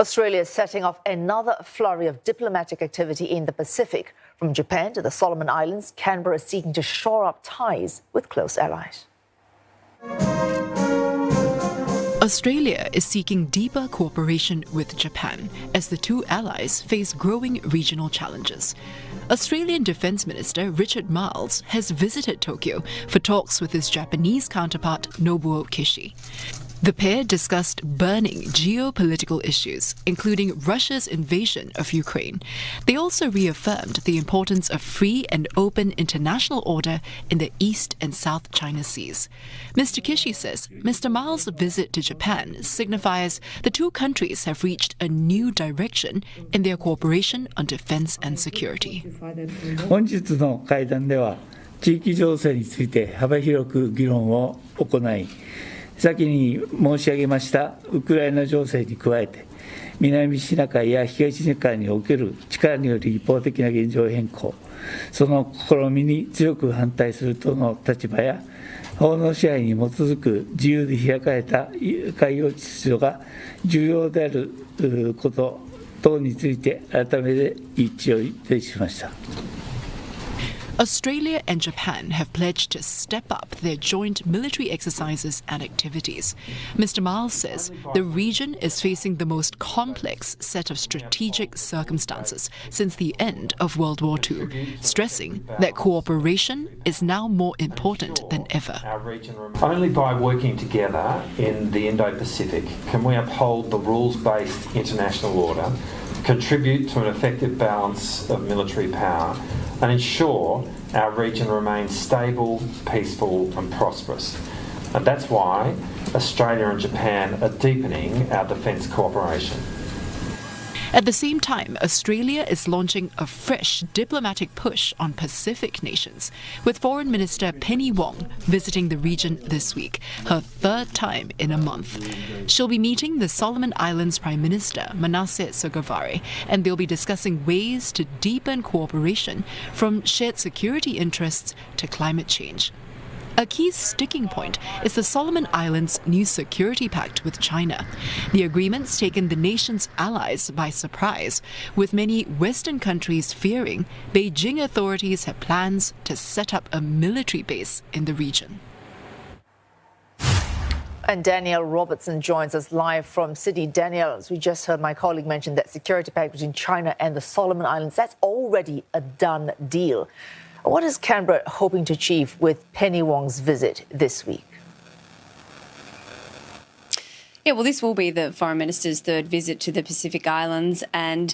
Australia is setting off another flurry of diplomatic activity in the Pacific. From Japan to the Solomon Islands, Canberra is seeking to shore up ties with close allies. Australia is seeking deeper cooperation with Japan as the two allies face growing regional challenges. Australian Defence Minister Richard Marles has visited Tokyo for talks with his Japanese counterpart Nobuo Kishi. The pair discussed burning geopolitical issues, including Russia's invasion of Ukraine. They also reaffirmed the importance of free and open international order in the East and South China Seas. Mr. Kishi says Mr. Marles' visit to Japan signifies the two countries have reached a new direction in their cooperation on defense and security. 本日の会談では、地域情勢について幅広く議論を行い、先に申し上げましたウクライナ情勢に加えて、南シナ海や東シナ海における力による一方的な現状変更、その試みに強く反対するとの立場や、法の支配に基づく自由で開かれた海洋秩序が重要であること等について改めて一致をいたしました。Australia and Japan have pledged to step up their joint military exercises and activities. Mr. Marles says the region is facing the most complex set of strategic circumstances since the end of World War II, stressing that cooperation is now more important than ever. Only by working together in the Indo-Pacific can we uphold the rules-based international order, contribute to an effective balance of military power, and ensure our region remains stable, peaceful and prosperous. And that's why Australia and Japan are deepening our defence cooperation. At the same time, Australia is launching a fresh diplomatic push on Pacific nations, with Foreign Minister Penny Wong visiting the region this week, her third time in a month. She'll be meeting the Solomon Islands Prime Minister Manasseh Sogavare, and they'll be discussing ways to deepen cooperation from shared security interests to climate change. A key sticking point is the Solomon Islands' new security pact with China. The agreement's taken the nation's allies by surprise, with many Western countries fearing Beijing authorities have plans to set up a military base in the region. And Danielle Robertson joins us live from Sydney. Danielle, as we just heard my colleague mention, that security pact between China and the Solomon Islands, that's already a done deal. What is Canberra hoping to achieve with Penny Wong's visit this week? Yeah, well, this will be the Foreign Minister's third visit to the Pacific Islands, and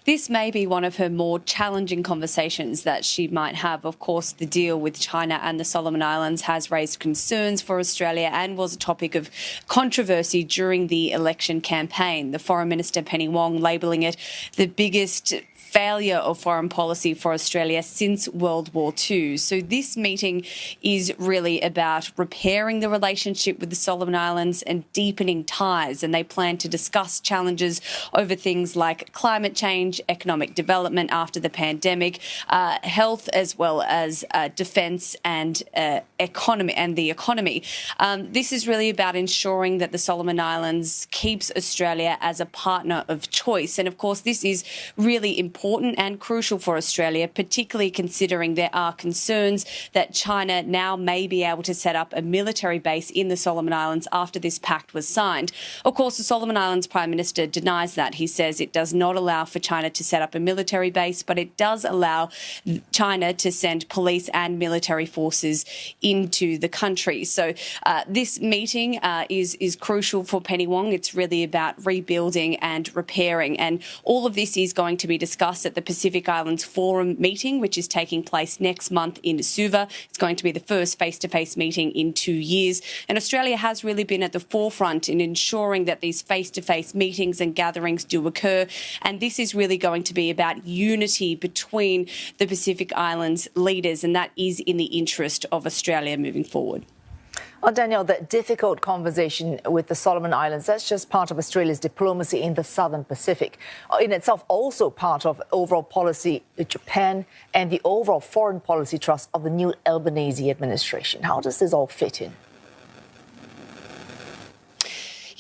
this may be one of her more challenging conversations that she might have. Of course, the deal with China and the Solomon Islands has raised concerns for Australia and was a topic of controversy during the election campaign. The Foreign Minister Penny Wong labelling it the biggest failure of foreign policy for Australia since World War II. So this meeting is really about repairing the relationship with the Solomon Islands and deepening ties, and they plan to discuss challenges over things like climate change, economic development after the pandemic, health, as well as defence and economy and the economy. This is really about ensuring that the Solomon Islands keeps Australia as a partner of choice, and of course this is really important and crucial for Australia, particularly considering there are concerns that China now may be able to set up a military base in the Solomon Islands after this pact was signed. Of course, the Solomon Islands Prime Minister denies that. He says it does not allow for China to set up a military base, but it does allow China to send police and military forces into the country. So this meeting is crucial for Penny Wong. It's really about rebuilding and repairing, and all of this is going to be discussed at the Pacific Islands Forum meeting, which is taking place next month in Suva. It's going to be the first face-to-face meeting in 2 years. And Australia has really been at the forefront in ensuring that these face-to-face meetings and gatherings do occur. And this is really going to be about unity between the Pacific Islands leaders, and that is in the interest of Australia moving forward. Oh, Danielle, that difficult conversation with the Solomon Islands, that's just part of Australia's diplomacy in the Southern Pacific. In itself, also part of overall policy with Japan and the overall foreign policy thrust of the new Albanese administration. How does this all fit in?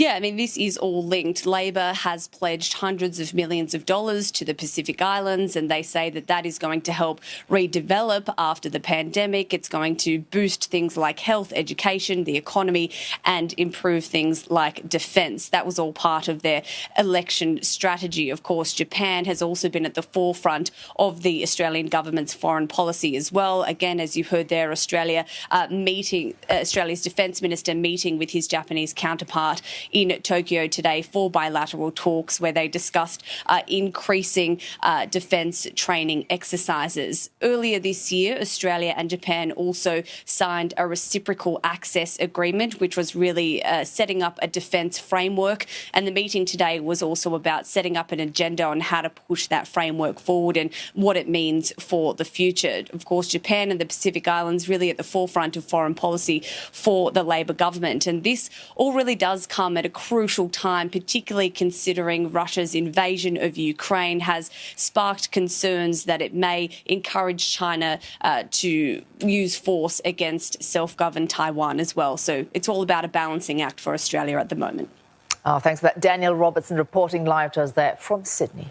Yeah, I mean, this is all linked. Labor has pledged hundreds of millions of dollars to the Pacific Islands, and they say that that is going to help redevelop after the pandemic. It's going to boost things like health, education, the economy, and improve things like defence. That was all part of their election strategy. Of course, Japan has also been at the forefront of the Australian government's foreign policy as well. Again, as you heard there, Australia's Defence Minister meeting with his Japanese counterpart in Tokyo today for bilateral talks where they discussed increasing defence training exercises. Earlier this year, Australia and Japan also signed a reciprocal access agreement, which was really setting up a defence framework. And the meeting today was also about setting up an agenda on how to push that framework forward and what it means for the future. Of course, Japan and the Pacific Islands really at the forefront of foreign policy for the Labor government. And this all really does come at a crucial time, particularly considering Russia's invasion of Ukraine has sparked concerns that it may encourage China to use force against self-governed Taiwan as well. So it's all about a balancing act for Australia at the moment. Oh, thanks for that. Daniel Robertson reporting live to us there from Sydney.